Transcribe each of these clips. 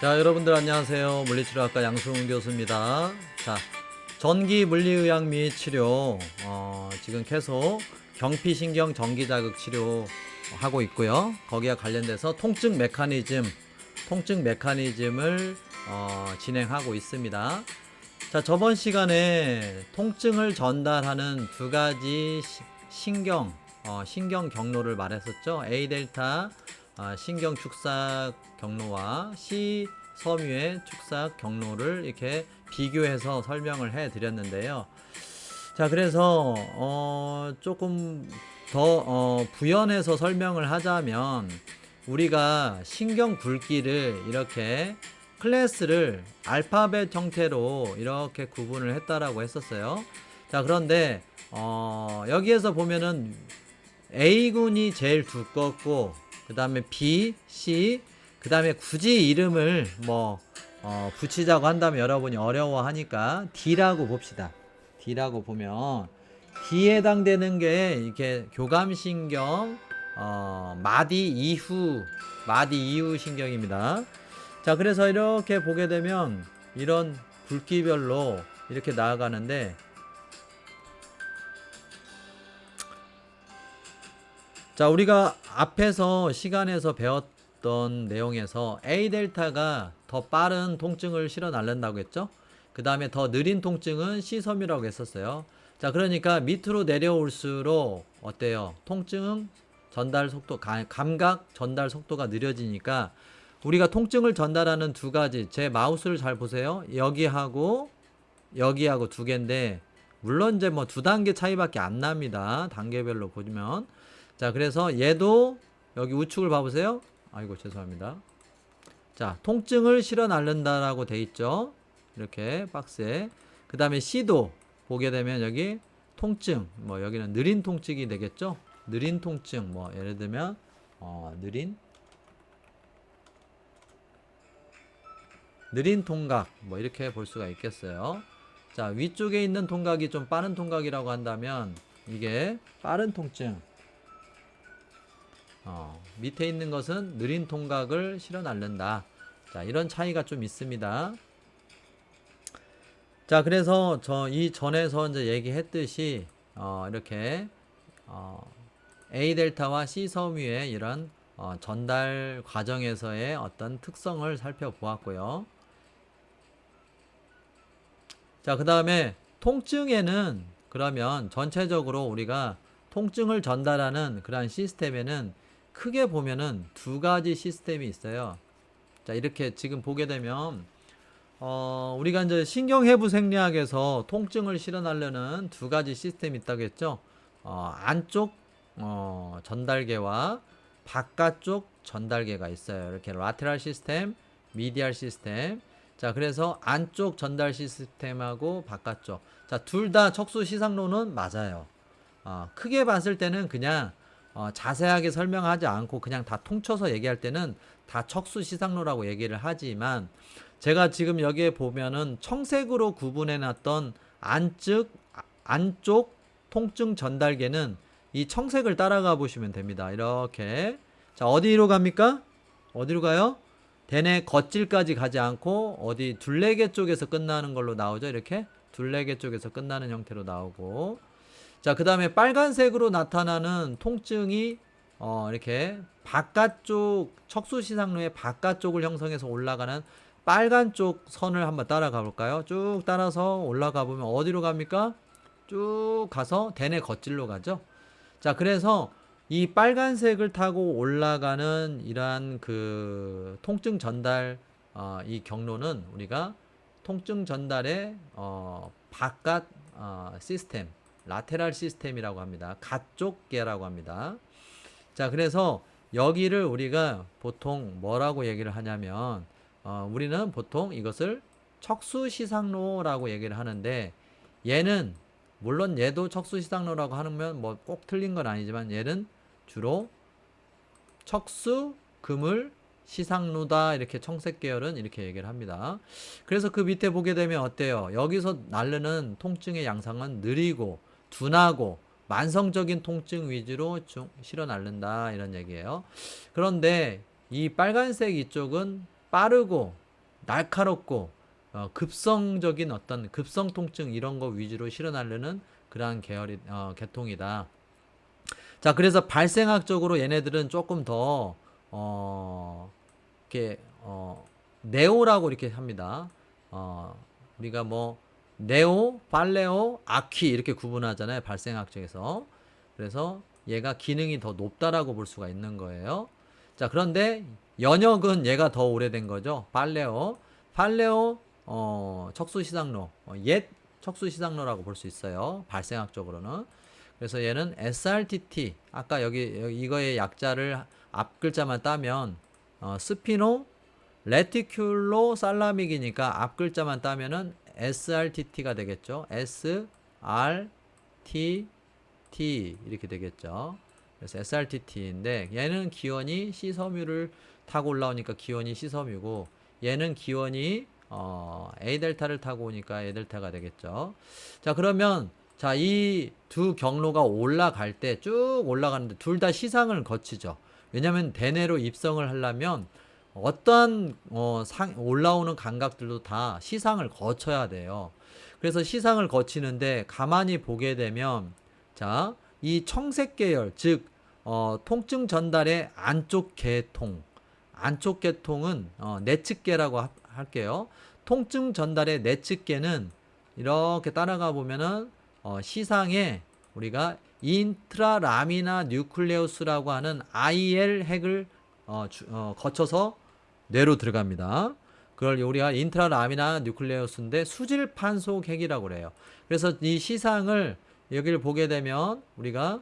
자, 여러분들 안녕하세요. 물리치료학과 양승훈 교수입니다. 자, 전기 물리의학 및 치료, 지금 계속 경피신경 전기자극 치료 하고 있고요. 거기에 관련돼서 통증 메커니즘을 진행하고 있습니다. 자, 저번 시간에 통증을 전달하는 두 가지 신경 경로를 말했었죠. A 델타 신경 축삭 경로와 C 섬유의 축삭 경로를 이렇게 비교해서 설명을 해 드렸는데요. 자, 그래서 조금 더 부연해서 설명을 하자면, 우리가 신경 굵기를 이렇게 클래스를 알파벳 형태로 이렇게 구분을 했다라고 했었어요. 자, 그런데 여기에서 보면은 A군이 제일 두껍고, 그 다음에 B, C, 그 다음에 굳이 이름을 붙이자고 한다면 여러분이 어려워하니까 D라고 봅시다. D라고 보면 D에 해당되는 게 이렇게 교감신경 마디 이후 신경입니다. 자, 그래서 이렇게 보게 되면 이런 굵기별로 이렇게 나아가는데, 자, 우리가 앞에서 시간에서 배웠던 내용에서 A 델타가 더 빠른 통증을 실어 날른다고 했죠. 그 다음에 더 느린 통증은 C 섬유라고 했었어요. 자, 그러니까 밑으로 내려올수록 어때요? 통증 전달 속도, 감각 전달 속도가 느려지니까, 우리가 통증을 전달하는 두 가지, 제 마우스를 잘 보세요. 여기하고 두 개인데, 물론 이제 두 단계 차이밖에 안 납니다. 단계별로 보면. 자, 그래서 얘도 여기 우측을 봐보세요. 아이고, 죄송합니다. 자, 통증을 실어 날른다라고 돼 있죠. 이렇게 박스에. 그 다음에 C도 보게 되면 여기 통증, 여기는 느린 통증이 되겠죠. 느린 통증, 예를 들면 느린 통각, 이렇게 볼 수가 있겠어요. 자, 위쪽에 있는 통각이 좀 빠른 통각이라고 한다면 이게 빠른 통증, 밑에 있는 것은 느린 통각을 실어 날른다. 자, 이런 차이가 좀 있습니다. 자, 그래서 이 전에서 이제 얘기했듯이 이렇게 A 델타와 C 섬유의 이런 전달 과정에서의 어떤 특성을 살펴보았고요. 자, 그 다음에 통증에는, 그러면 전체적으로 우리가 통증을 전달하는 그러한 시스템에는 크게 보면은 두 가지 시스템이 있어요. 자, 이렇게 지금 보게 되면 우리가 이제 신경해부 생리학에서 통증을 실어나려는 두 가지 시스템이 있다고 했죠. 안쪽 전달계와 바깥쪽 전달계가 있어요. 이렇게 라테랄 시스템, 미디얼 시스템. 자, 그래서 안쪽 전달 시스템하고 바깥쪽, 자, 둘 다 척수 시상로는 맞아요. 크게 봤을 때는 그냥 자세하게 설명하지 않고 그냥 다 통쳐서 얘기할 때는 다 척수 시상로라고 얘기를 하지만, 제가 지금 여기에 보면은 청색으로 구분해 놨던 안쪽 통증 전달계는 이 청색을 따라가 보시면 됩니다. 이렇게. 자, 어디로 갑니까? 어디로 가요? 대뇌 겉질까지 가지 않고 어디 둘레개 쪽에서 끝나는 걸로 나오죠. 이렇게 둘레개 쪽에서 끝나는 형태로 나오고, 자, 그 다음에 빨간색으로 나타나는 통증이 이렇게 바깥쪽, 척수시상로의 바깥쪽을 형성해서 올라가는 빨간 쪽 선을 한번 따라가 볼까요? 쭉 따라서 올라가 보면 어디로 갑니까? 쭉 가서 대뇌 겉질로 가죠. 자, 그래서 이 빨간색을 타고 올라가는 이러한 그 통증 전달 이 경로는 우리가 통증 전달의 바깥 시스템, 라테랄 시스템이라고 합니다. 가쪽계라고 합니다. 자, 그래서 여기를 우리가 보통 뭐라고 얘기를 하냐면, 우리는 보통 이것을 척수시상로라고 얘기를 하는데, 얘는 물론 얘도 척수시상로라고 하면 꼭 틀린 건 아니지만, 얘는 주로 척수 그물 시상로다, 이렇게 청색 계열은 이렇게 얘기를 합니다. 그래서 그 밑에 보게 되면 어때요? 여기서 나르는 통증의 양상은 느리고 둔하고 만성적인 통증 위주로 실어 날른다, 이런 얘기예요. 그런데 이 빨간색 이쪽은 빠르고 날카롭고 급성적인 어떤 급성 통증 이런 거 위주로 실현하려는 그러한 계통이다. 자, 그래서 발생학적으로 얘네들은 조금 더 이렇게 네오라고 이렇게 합니다. 우리가 뭐 네오, 팔레오, 아퀴 이렇게 구분하잖아요. 발생학적에서. 그래서 얘가 기능이 더 높다라고 볼 수가 있는 거예요. 자, 그런데 연역은 얘가 더 오래된 거죠. 팔레오 척수시상로, 옛 척수시상로라고 볼 수 있어요. 발생학적으로는. 그래서 얘는 SRTT, 아까 여기 이거의 약자를 앞 글자만 따면 스피노 레티큘로 살라믹이니까 앞 글자만 따면은 SRTT가 되겠죠. SRTT 이렇게 되겠죠. 그래서 SRTT인데 얘는 기원이 C섬유를 타고 올라오니까 기원이 C섬유고, 얘는 기원이 A 델타를 타고 오니까 A 델타가 되겠죠. 자, 그러면 자, 이 두 경로가 올라갈 때 쭉 올라가는데 둘 다 시상을 거치죠. 왜냐면 대뇌로 입성을 하려면 어떠한 올라오는 감각들도 다 시상을 거쳐야 돼요. 그래서 시상을 거치는데 가만히 보게 되면 자, 이 청색 계열, 즉 통증 전달의 안쪽 계통은 내측계라고 할게요. 통증 전달의 내측계는 이렇게 따라가 보면은 시상에 우리가 인트라라미나 뉴클레우스라고 하는 IL 핵을 거쳐서 뇌로 들어갑니다. 그걸 우리가 인트라라미나 뉴클레우스인데 수질판속 핵이라고 그래요. 그래서 이 시상을 여기를 보게 되면 우리가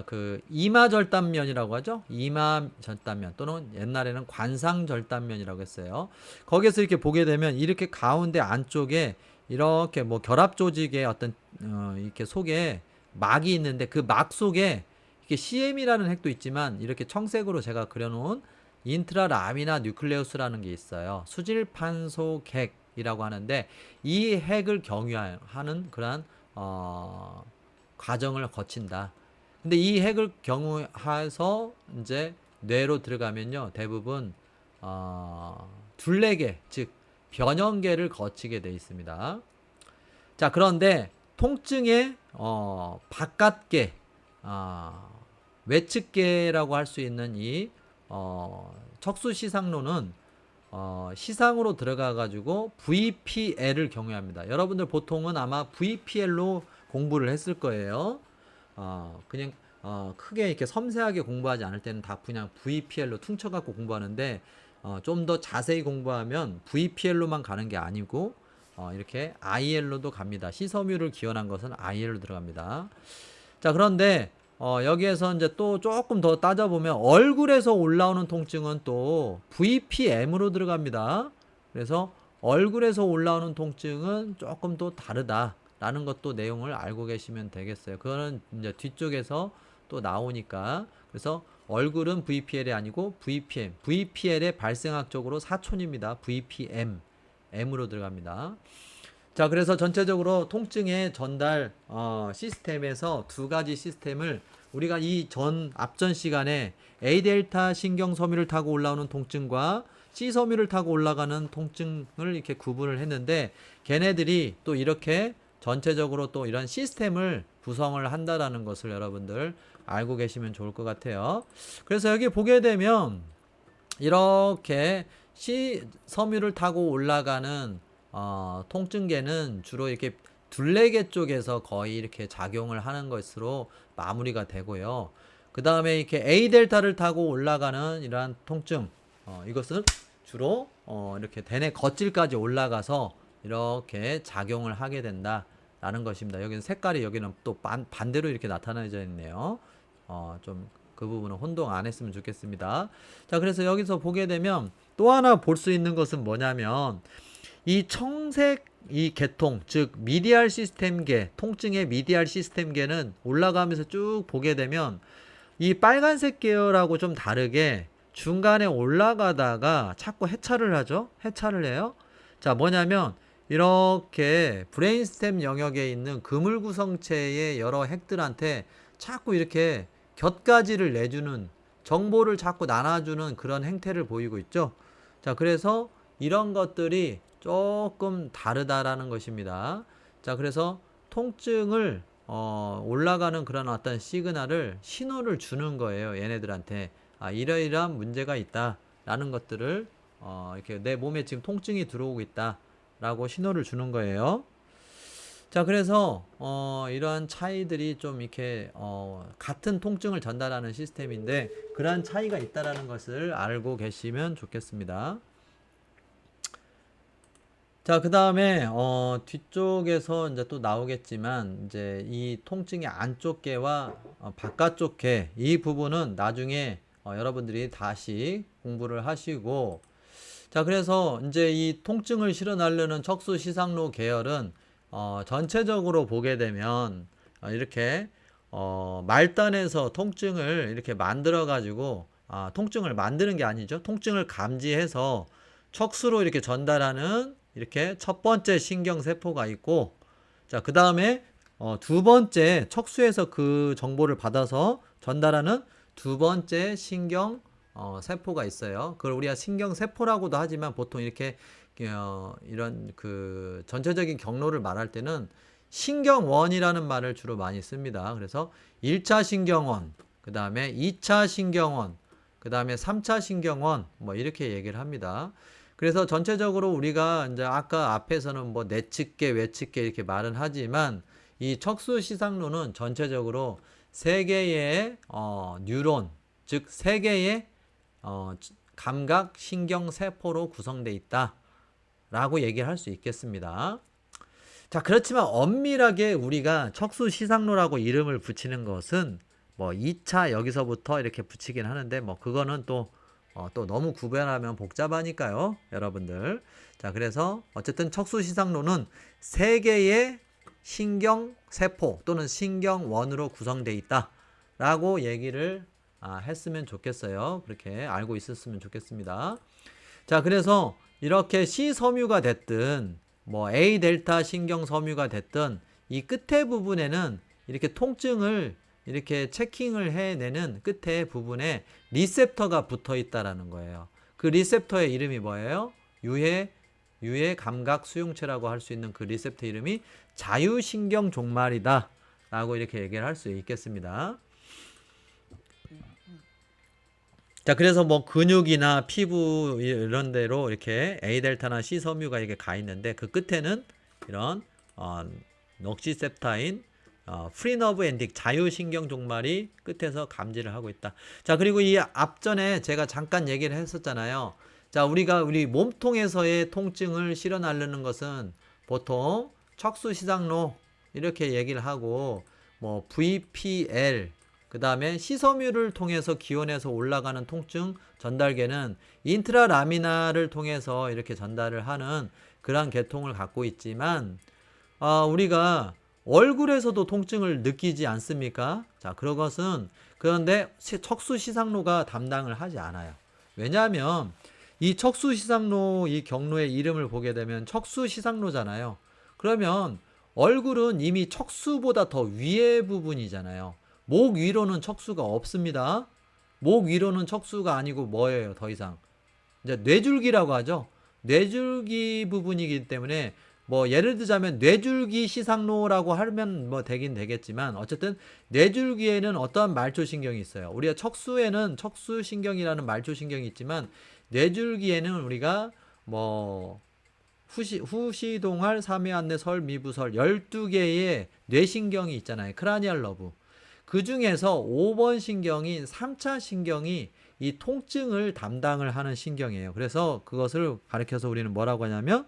그 이마절단면이라고 하죠. 이마절단면 또는 옛날에는 관상절단면이라고 했어요. 거기서 이렇게 보게 되면 이렇게 가운데 안쪽에 이렇게 뭐 결합 조직의 어떤 이렇게 속에 막이 있는데 그 막 속에 이렇게 CM이라는 핵도 있지만 이렇게 청색으로 제가 그려놓은 인트라라미나 뉴클레우스라는 게 있어요. 수질판속 핵이라고 하는데 이 핵을 경유하는 그러한 과정을 거친다. 근데 이 핵을 경유해서 이제 뇌로 들어가면요, 대부분 둘레계, 즉 변형계를 거치게 돼 있습니다. 자, 그런데 통증의 바깥계, 외측계라고 할 수 있는 이 척수시상로는 시상으로 들어가 가지고 VPL을 경유합니다. 여러분들 보통은 아마 VPL로 공부를 했을 거예요. 그냥 크게 이렇게 섬세하게 공부하지 않을 때는 다 그냥 VPL로 퉁쳐갖고 공부하는데 좀 더 자세히 공부하면 VPL로만 가는 게 아니고 이렇게 IL로도 갑니다. C섬유를 기원한 것은 IL로 들어갑니다. 자, 그런데 여기에서 이제 또 조금 더 따져보면 얼굴에서 올라오는 통증은 또 VPM으로 들어갑니다. 그래서 얼굴에서 올라오는 통증은 조금 또 다르다라는 것도 내용을 알고 계시면 되겠어요. 그거는 이제 뒤쪽에서 또 나오니까. 그래서 얼굴은 VPL이 아니고 VPM. VPL의 발생학적으로 사촌입니다. VPM. M으로 들어갑니다. 자, 그래서 전체적으로 통증의 전달 시스템에서 두 가지 시스템을 우리가 이 앞전 시간에 A 델타 신경섬유를 타고 올라오는 통증과 C 섬유를 타고 올라가는 통증을 이렇게 구분을 했는데, 걔네들이 또 이렇게 전체적으로 또 이런 시스템을 구성을 한다라는 것을 여러분들 알고 계시면 좋을 것 같아요. 그래서 여기 보게 되면 이렇게 C 섬유를 타고 올라가는 통증계는 주로 이렇게 둘레계 쪽에서 거의 이렇게 작용을 하는 것으로 마무리가 되고요. 그 다음에 이렇게 A 델타를 타고 올라가는 이러한 통증, 이것은 주로 이렇게 대뇌 겉질까지 올라가서 이렇게 작용을 하게 된다라는 것입니다. 여기는 색깔이 여기는 또 반대로 이렇게 나타나져 있네요. 좀 그 부분은 혼동 안 했으면 좋겠습니다. 자, 그래서 여기서 보게 되면 또 하나 볼 수 있는 것은 뭐냐면 이 청색 이 계통, 즉 미디알 시스템계, 통증의 미디알 시스템계는 올라가면서 쭉 보게 되면 이 빨간색 계열하고 좀 다르게 중간에 올라가다가 자꾸 해찰을 하죠. 해찰을 해요. 자, 뭐냐면 이렇게 브레인스템 영역에 있는 그물 구성체의 여러 핵들한테 자꾸 이렇게 곁가지를 내주는 정보를 자꾸 나눠주는 그런 행태를 보이고 있죠. 자, 그래서 이런 것들이 조금 다르다라는 것입니다. 자, 그래서 통증을 올라가는 그런 어떤 시그널을 신호를 주는 거예요. 얘네들한테 이러이러한 문제가 있다라는 것들을 이렇게 내 몸에 지금 통증이 들어오고 있다라고 신호를 주는 거예요. 자, 그래서 이러한 차이들이 좀 이렇게 같은 통증을 전달하는 시스템인데 그러한 차이가 있다라는 것을 알고 계시면 좋겠습니다. 자, 그 다음에 뒤쪽에서 이제 또 나오겠지만 이제 이 통증의 안쪽 궤와 바깥쪽 궤 이 부분은 나중에 여러분들이 다시 공부를 하시고, 자, 그래서 이제 이 통증을 실어나르는 척수 시상로 계열은 전체적으로 보게 되면 이렇게 말단에서 통증을 이렇게 만들어 가지고 통증을 만드는 게 아니죠. 통증을 감지해서 척수로 이렇게 전달하는 이렇게 첫 번째 신경세포가 있고, 자, 그 다음에 두 번째 척수에서 그 정보를 받아서 전달하는 두 번째 신경 세포가 있어요. 그걸 우리가 신경세포라고도 하지만 보통 이렇게 이런 그 전체적인 경로를 말할 때는 신경원이라는 말을 주로 많이 씁니다. 그래서 1차 신경원, 그 다음에 2차 신경원, 그 다음에 3차 신경원, 뭐 이렇게 얘기를 합니다. 그래서 전체적으로 우리가 이제 아까 앞에서는 뭐 내측계, 외측계 이렇게 말은 하지만 이 척수 시상로는 전체적으로 세 개의 뉴런, 즉 세 개의 감각 신경 세포로 구성되어 있다라고 얘기를 할 수 있겠습니다. 자, 그렇지만 엄밀하게 우리가 척수 시상로라고 이름을 붙이는 것은 뭐 2차 여기서부터 이렇게 붙이긴 하는데 뭐 그거는 또 너무 구별하면 복잡하니까요, 여러분들. 자, 그래서 어쨌든 척수 시상로는 세 개의 신경 세포 또는 신경원으로 구성되어 있다라고 얘기를 했으면 좋겠어요. 그렇게 알고 있었으면 좋겠습니다. 자, 그래서 이렇게 C 섬유가 됐든 뭐 A 델타 신경 섬유가 됐든 이 끝에 부분에는 이렇게 통증을 이렇게 체킹을 해내는 끝에 부분에 리셉터가 붙어 있다라는 거예요. 그 리셉터의 이름이 뭐예요? 유해 감각 수용체라고 할 수 있는 그 리셉터 이름이 자유신경 종말이다 라고 이렇게 얘기를 할 수 있겠습니다. 자, 그래서 뭐 근육이나 피부 이런 데로 이렇게 A 델타나 C 섬유가 이렇게 가 있는데 그 끝에는 이런 넋시셉타인 프리너브 엔딩 자유신경 종말이 끝에서 감지를 하고 있다. 자, 그리고 이 앞전에 제가 잠깐 얘기를 했었잖아요. 자, 우리가 우리 몸통에서의 통증을 실어 나르는 것은 보통 척수 시상로 이렇게 얘기를 하고 뭐 VPL 그 다음에 C섬유를 통해서 기원해서 올라가는 통증 전달계는 인트라라미나를 통해서 이렇게 전달을 하는 그러한 계통을 갖고 있지만 우리가 얼굴에서도 통증을 느끼지 않습니까? 자, 그런 것은 그런데 척수 시상로가 담당을 하지 않아요. 왜냐하면 이 척수 시상로 이 경로의 이름을 보게 되면 척수 시상로잖아요. 그러면 얼굴은 이미 척수보다 더 위에 부분이잖아요. 목 위로는 척수가 없습니다. 목 위로는 척수가 아니고 뭐예요? 더 이상 이제 뇌줄기라고 하죠. 뇌줄기 부분이기 때문에 뭐 예를 들자면 뇌줄기 시상로라고 하면 뭐 되긴 되겠지만 어쨌든 뇌줄기에는 어떠한 말초신경이 있어요. 우리가 척수에는 척수신경이라는 말초신경이 있지만 뇌줄기에는 우리가 뭐 후시동할, 삼해안내, 설미부설 12개의 뇌신경이 있잖아요. 크라니얼 러브. 그 중에서 5번 신경인 3차 신경이 이 통증을 담당을 하는 신경이에요. 그래서 그것을 가리켜서 우리는 뭐라고 하냐면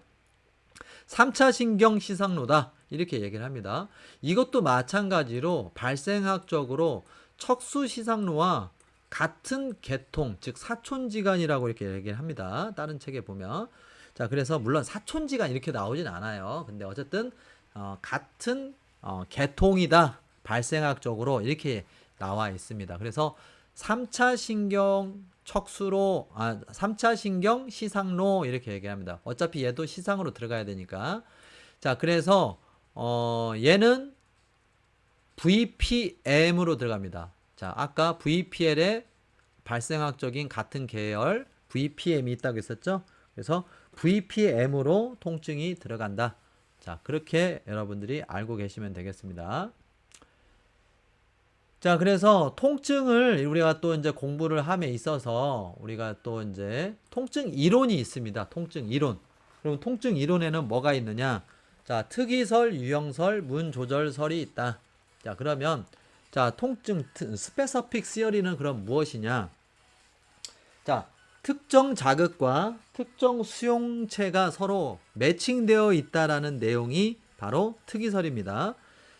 3차 신경 시상로다 이렇게 얘기를 합니다. 이것도 마찬가지로 발생학적으로 척수 시상로와 같은 계통, 즉 사촌지간이라고 이렇게 얘기를 합니다. 다른 책에 보면. 자, 그래서 물론 사촌지간 이렇게 나오진 않아요. 근데 어쨌든 같은 계통이다. 발생학적으로 이렇게 나와 있습니다. 그래서 3차 신경 척수로 3차 신경 시상로 이렇게 얘기합니다. 어차피 얘도 시상으로 들어가야 되니까. 자, 그래서 얘는 VPM으로 들어갑니다. 자, 아까 VPL의 발생학적인 같은 계열 VPM이 있다고 했었죠. 그래서 VPM으로 통증이 들어간다. 자, 그렇게 여러분들이 알고 계시면 되겠습니다. 자, 그래서 통증을 우리가 또 이제 공부를 함에 있어서 우리가 또 이제 통증 이론이 있습니다. 통증 이론. 그럼 통증 이론에는 뭐가 있느냐? 자, 특이설, 유형설, 문조절설이 있다. 자, 그러면 자, 통증 스페시픽 시어리는 그럼 무엇이냐? 자, 특정 자극과 특정 수용체가 서로 매칭되어 있다라는 내용이 바로 특이설입니다.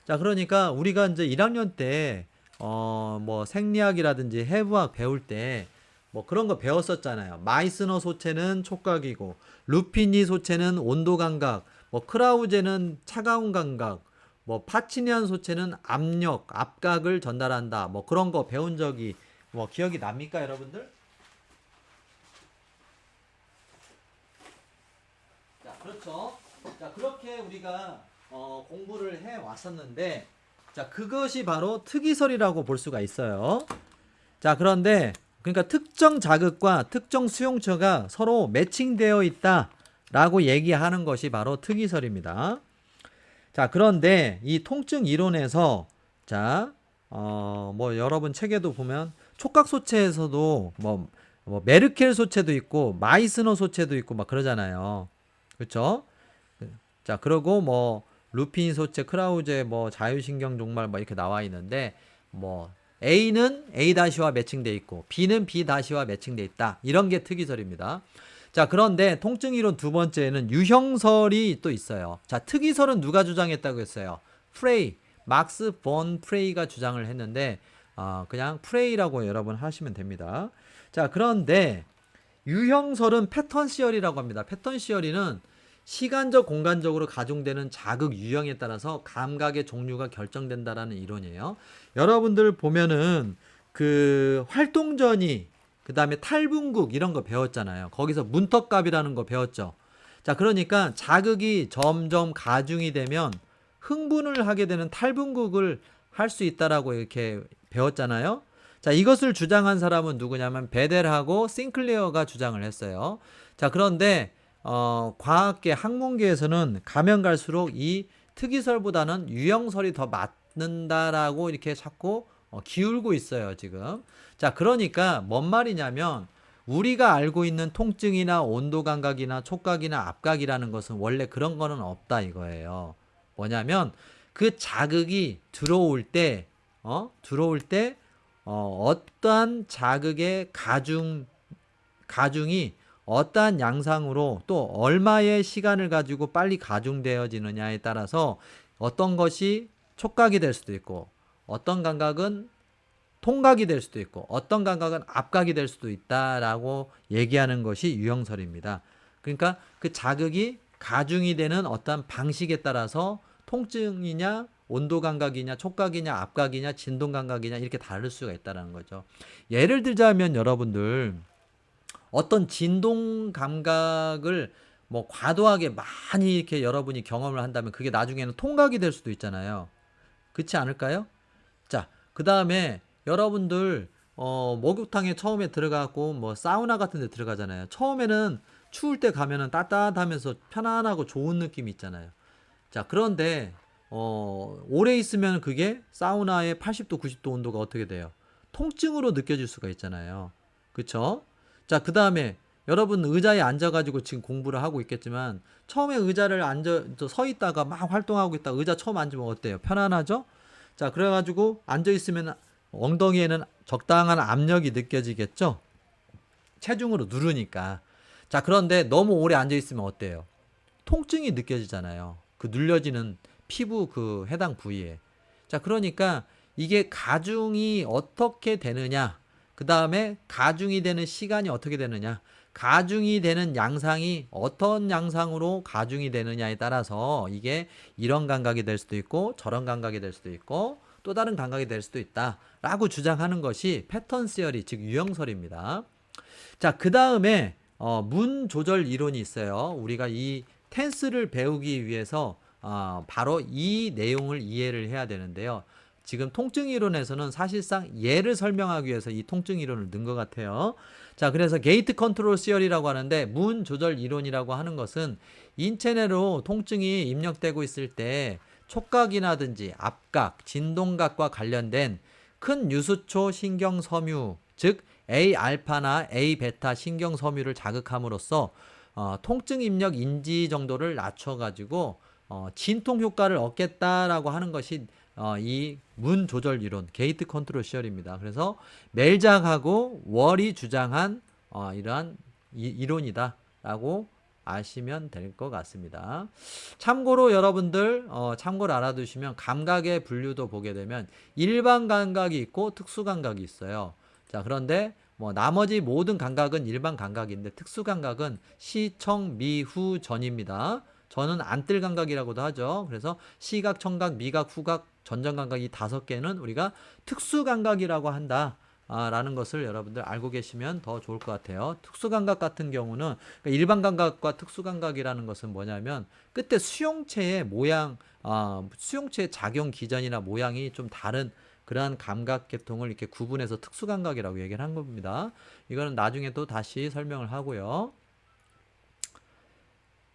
자, 그러니까 우리가 이제 1학년 때 뭐 생리학이라든지 해부학 배울 때 뭐 그런 거 배웠었잖아요. 마이스너 소체는 촉각이고 루피니 소체는 온도 감각, 뭐 크라우제는 차가운 감각, 뭐 파치니안 소체는 압력, 압각을 전달한다. 뭐 그런 거 배운 적이 뭐 기억이 납니까, 여러분들? 자, 그렇죠. 자, 그렇게 우리가 공부를 해 왔었는데, 자, 그것이 바로 특이설이라고 볼 수가 있어요. 자, 그런데 그러니까 특정 자극과 특정 수용처가 서로 매칭되어 있다라고 얘기하는 것이 바로 특이설입니다. 자, 그런데 이 통증 이론에서 자, 뭐 여러분 책에도 보면 촉각 소체에서도 뭐 메르켈 소체도 있고 마이스너 소체도 있고 막 그러잖아요. 그렇죠? 자, 그리고 뭐 루피닌 소체, 크라우제, 뭐 자율신경 종말 뭐 이렇게 나와 있는데 뭐 A는 A-와 매칭돼 있고 B는 B-와 매칭돼 있다. 이런 게 특이설입니다. 자, 그런데 통증 이론 두 번째는 유형설이 또 있어요. 자, 특이설은 누가 주장했다고 했어요? 프레이, 막스 본 프레이가 주장을 했는데 그냥 프레이라고 여러분 하시면 됩니다. 자, 그런데 유형설은 패턴 시어리라고 합니다. 패턴 시어리는 시간적 공간적으로 가중되는 자극 유형에 따라서 감각의 종류가 결정된다라는 이론이에요. 여러분들 보면은 그 활동전이 그다음에 탈분국 이런 거 배웠잖아요. 거기서 문턱값이라는 거 배웠죠. 자, 그러니까 자극이 점점 가중이 되면 흥분을 하게 되는 탈분국을 할 수 있다라고 이렇게 배웠잖아요. 자, 이것을 주장한 사람은 누구냐면 베델하고 싱클레어가 주장을 했어요. 자, 그런데 과학계 학문계에서는 가면 갈수록 이 특이설보다는 유형설이 더 맞는다라고 이렇게 자꾸 기울고 있어요, 지금. 자, 그러니까 뭔 말이냐면 우리가 알고 있는 통증이나 온도 감각이나 촉각이나 압각이라는 것은 원래 그런 거는 없다 이거예요. 뭐냐면 그 자극이 들어올 때 어떠한 자극의 가중이 어떠한 양상으로 또 얼마의 시간을 가지고 빨리 가중되어지느냐에 따라서 어떤 것이 촉각이 될 수도 있고 어떤 감각은 통각이 될 수도 있고 어떤 감각은 압각이 될 수도 있다라고 얘기하는 것이 유형설입니다. 그러니까 그 자극이 가중이 되는 어떤 방식에 따라서 통증이냐 온도 감각이냐 촉각이냐 압각이냐 진동 감각이냐 이렇게 다를 수가 있다는 거죠. 예를 들자면 여러분들 어떤 진동 감각을 뭐 과도하게 많이 이렇게 여러분이 경험을 한다면 그게 나중에는 통각이 될 수도 있잖아요. 그렇지 않을까요? 자, 그 다음에 여러분들 목욕탕에 처음에 들어가고 뭐 사우나 같은 데 들어가잖아요. 처음에는 추울 때 가면은 따뜻하면서 편안하고 좋은 느낌이 있잖아요. 자, 그런데 오래 있으면 그게 사우나의 80도 90도 온도가 어떻게 돼요? 통증으로 느껴질 수가 있잖아요. 그쵸? 자, 그 다음에 여러분 의자에 앉아가지고 지금 공부를 하고 있겠지만 처음에 의자를 서 있다가 막 활동하고 있다가 의자 처음 앉으면 어때요? 편안하죠? 자, 그래가지고 앉아있으면 엉덩이에는 적당한 압력이 느껴지겠죠? 체중으로 누르니까. 자, 그런데 너무 오래 앉아있으면 어때요? 통증이 느껴지잖아요. 그 눌려지는 피부 그 해당 부위에. 자, 그러니까 이게 가중이 어떻게 되느냐, 그 다음에 가중이 되는 시간이 어떻게 되느냐, 가중이 되는 양상이 어떤 양상으로 가중이 되느냐에 따라서 이게 이런 감각이 될 수도 있고 저런 감각이 될 수도 있고 또 다른 감각이 될 수도 있다라고 주장하는 것이 패턴 시어리, 즉 유형설입니다. 자, 그 다음에 문 조절 이론이 있어요. 우리가 이 텐스를 배우기 위해서 바로 이 내용을 이해를 해야 되는데요. 지금 통증 이론에서는 사실상 얘를 설명하기 위해서 이 통증 이론을 넣은 것 같아요. 자, 그래서 게이트 컨트롤 시어리라고 하는데 문 조절 이론이라고 하는 것은 인체 내로 통증이 입력되고 있을 때 촉각이라든지 압각, 진동각과 관련된 큰 유수초 신경 섬유, 즉 A알파나 A베타 신경 섬유를 자극함으로써 통증 입력 인지 정도를 낮춰가지고 진통 효과를 얻겠다라고 하는 것이 이 문 조절 이론, 게이트 컨트롤 시어리입니다. 그래서 멜작하고 월이 주장한 이러한 이론이다라고 아시면 될 것 같습니다. 참고로 여러분들 참고로 알아두시면 감각의 분류도 보게 되면 일반 감각이 있고 특수 감각이 있어요. 자, 그런데 뭐 나머지 모든 감각은 일반 감각인데 특수 감각은 시청 미후 전입니다. 저는 안뜰 감각이라고도 하죠. 그래서 시각, 청각, 미각, 후각, 전정 감각 이 5개는 우리가 특수 감각이라고 한다. 라는 것을 여러분들 알고 계시면 더 좋을 것 같아요. 특수 감각 같은 경우는 그러니까 일반 감각과 특수 감각이라는 것은 뭐냐면 그때 수용체의 모양, 수용체의 작용 기전이나 모양이 좀 다른 그러한 감각 계통을 이렇게 구분해서 특수 감각이라고 얘기를 한 겁니다. 이거는 나중에 또 다시 설명을 하고요.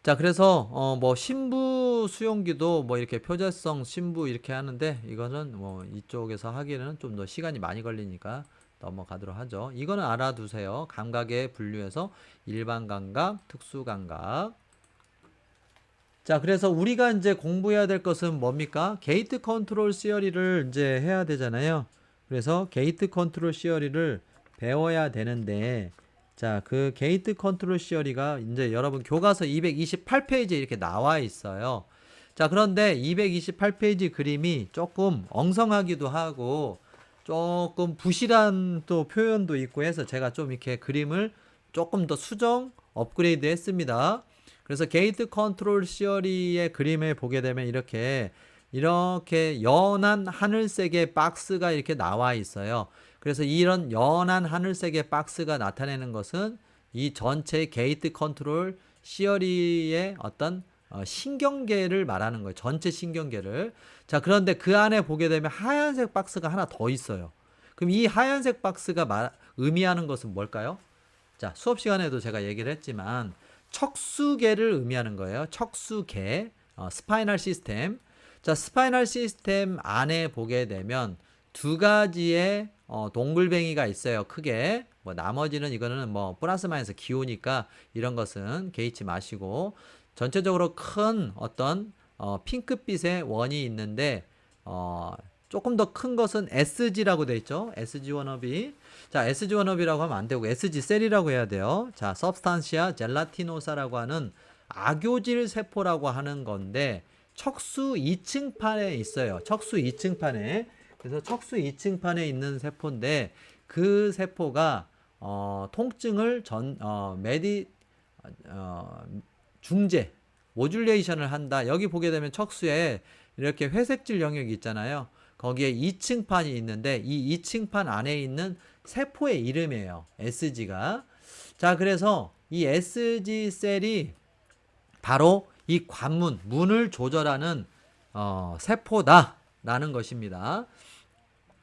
자, 그래서 뭐 신부 수용기도 뭐 이렇게 표재성 신부 이렇게 하는데 이거는 뭐 이쪽에서 하기에는 좀 더 시간이 많이 걸리니까 넘어가도록 하죠. 이거는 알아두세요. 감각의 분류에서 일반 감각, 특수 감각. 자, 그래서 우리가 이제 공부해야 될 것은 뭡니까? 게이트 컨트롤 시어리를 이제 해야 되잖아요. 그래서 게이트 컨트롤 시어리를 배워야 되는데, 자, 그 게이트 컨트롤 시어리가 이제 여러분 교과서 228페이지에 이렇게 나와 있어요. 자, 그런데 228페이지 그림이 조금 엉성하기도 하고, 조금 부실한 또 표현도 있고 해서 제가 좀 이렇게 그림을 조금 더 수정, 업그레이드 했습니다. 그래서 게이트 컨트롤 시어리의 그림을 보게 되면 이렇게 연한 하늘색의 박스가 이렇게 나와 있어요. 그래서 이런 연한 하늘색의 박스가 나타내는 것은 이 전체 게이트 컨트롤 시어리의 어떤 신경계를 말하는 거예요. 전체 신경계를. 자, 그런데 그 안에 보게 되면 하얀색 박스가 하나 더 있어요. 그럼 이 하얀색 박스가 의미하는 것은 뭘까요? 자, 수업 시간에도 제가 얘기를 했지만 척수계를 의미하는 거예요. 척수계, 스파이널 시스템. 자, 스파이널 시스템 안에 보게 되면 두 가지의 동글뱅이가 있어요. 크게. 뭐 나머지는 이거는 뭐 플러스 마이너스 기호니까 이런 것은 개의치 마시고 전체적으로 큰 어떤 핑크빛의 원이 있는데 조금 더 큰 것은 SG라고 되어 있죠. SG 워너비. 자, SG 워너비라고 하면 안 되고 SG 셀이라고 해야 돼요. 자, substantia gelatinosa라고 하는 악교질 세포라고 하는 건데 척수 2층판에 있어요. 척수 2층판에. 그래서 척수 2층판에 있는 세포인데 그 세포가 통증을 중재, 모듈레이션을 한다. 여기 보게 되면 척수에 이렇게 회색질 영역이 있잖아요. 거기에 2층판이 있는데 이 2층판 안에 있는 세포의 이름이에요. SG가. 자, 그래서 이 SG 셀이 바로 이 관문, 문을 조절하는 세포다라는 것입니다.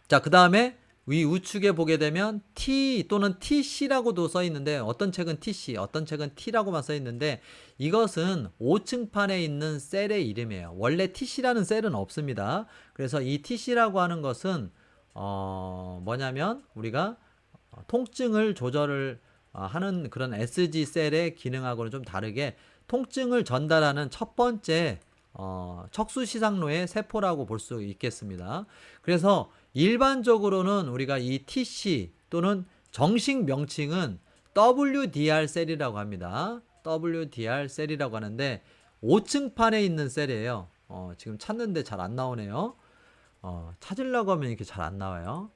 자, 그 다음에 위 우측에 보게 되면 T 또는 TC라고도 써 있는데 어떤 책은 TC, 어떤 책은 T라고만 써 있는데 이것은 5층판에 있는 셀의 이름이에요. 원래 TC라는 셀은 없습니다. 그래서 이 TC라고 하는 것은 뭐냐면 우리가 통증을 조절을 하는 그런 SG 셀의 기능하고는 좀 다르게 통증을 전달하는 첫 번째 척수시상로의 세포라고 볼 수 있겠습니다. 그래서 일반적으로는 우리가 이 TC 또는 정식 명칭은 WDR 셀이라고 합니다. WDR 셀이라고 하는데 5층판에 있는 셀이에요. 지금 찾는데 잘 안 나오네요. 찾으려고 하면 이렇게 잘 안 나와요.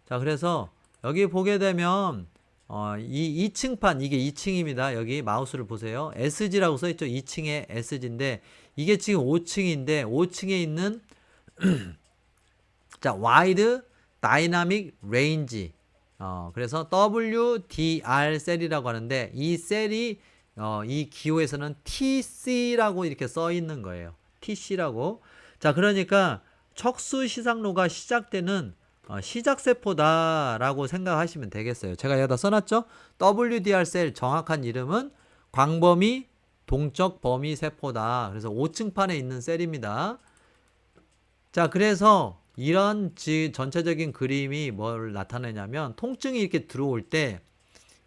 자, 그래서 여기 보게 되면 이 2층판, 이게 2층입니다. 여기 마우스를 보세요. SG라고 써있죠. 2층에 SG인데 이게 지금 5층인데 5층에 있는 자, Wide Dynamic Range. 그래서 WDR 셀이라고 하는데 이 셀이 이 기호에서는 TC라고 이렇게 써 있는 거예요. TC라고. 자, 그러니까 척수 시상로가 시작되는 시작세포다라고 생각하시면 되겠어요. 제가 여기다 써놨죠? WDR 셀 정확한 이름은 광범위 동적 범위 세포다. 그래서 5층판에 있는 셀입니다. 자, 그래서 이런 전체적인 그림이 뭘 나타내냐면 통증이 이렇게 들어올 때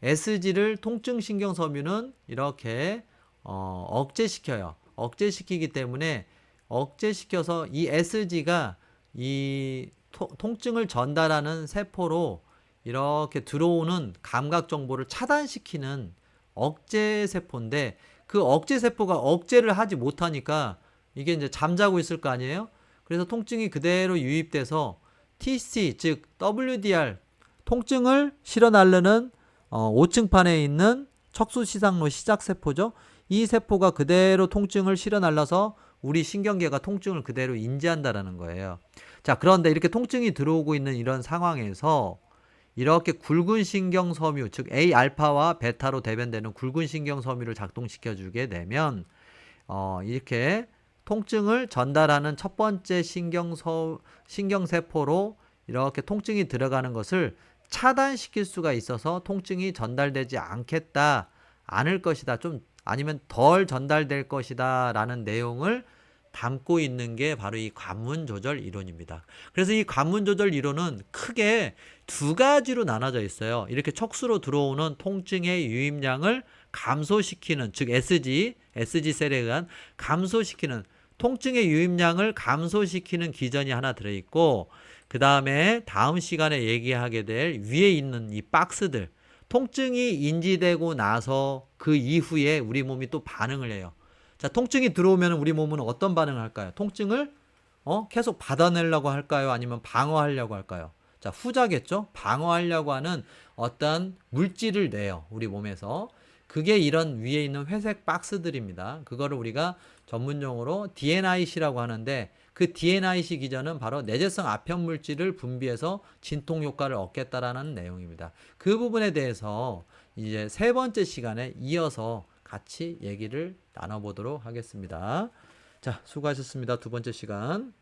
SG를 통증신경섬유는 이렇게 억제시켜요. 억제시키기 때문에 억제시켜서 이 SG가 이 통증을 전달하는 세포로 이렇게 들어오는 감각 정보를 차단시키는 억제 세포인데 그 억제 세포가 억제를 하지 못하니까 이게 이제 잠자고 있을 거 아니에요? 그래서 통증이 그대로 유입돼서 TC 즉 WDR 통증을 실어 나르는 5층판에 있는 척수시상로 시작세포죠. 이 세포가 그대로 통증을 실어 날라서 우리 신경계가 통증을 그대로 인지한다라는 거예요. 자, 그런데 이렇게 통증이 들어오고 있는 이런 상황에서 이렇게 굵은 신경섬유, 즉 A알파와 베타로 대변되는 굵은 신경섬유를 작동시켜 주게 되면 이렇게 통증을 전달하는 첫 번째 신경세포로 이렇게 통증이 들어가는 것을 차단시킬 수가 있어서 통증이 전달되지 않을 것이다. 좀 아니면 덜 전달될 것이다 라는 내용을 담고 있는 게 바로 이 관문 조절 이론입니다. 그래서 이 관문 조절 이론은 크게 두 가지로 나눠져 있어요. 이렇게 척수로 들어오는 통증의 유입량을 감소시키는, 즉 SG 셀에 의한 감소시키는, 통증의 유입량을 감소시키는 기전이 하나 들어있고, 그 다음에 다음 시간에 얘기하게 될 위에 있는 이 박스들, 통증이 인지되고 나서 그 이후에 우리 몸이 또 반응을 해요. 자, 통증이 들어오면 우리 몸은 어떤 반응을 할까요? 통증을 계속 받아내려고 할까요? 아니면 방어하려고 할까요? 자, 후자겠죠? 방어하려고 하는 어떤 물질을 내요. 우리 몸에서. 그게 이런 위에 있는 회색 박스들입니다. 그거를 우리가 전문용어로 DNIC라고 하는데 그 DNIC 기전은 바로 내재성 아편 물질을 분비해서 진통 효과를 얻겠다라는 내용입니다. 그 부분에 대해서 이제 세 번째 시간에 이어서 같이 얘기를 나눠보도록 하겠습니다. 자, 수고하셨습니다. 두 번째 시간.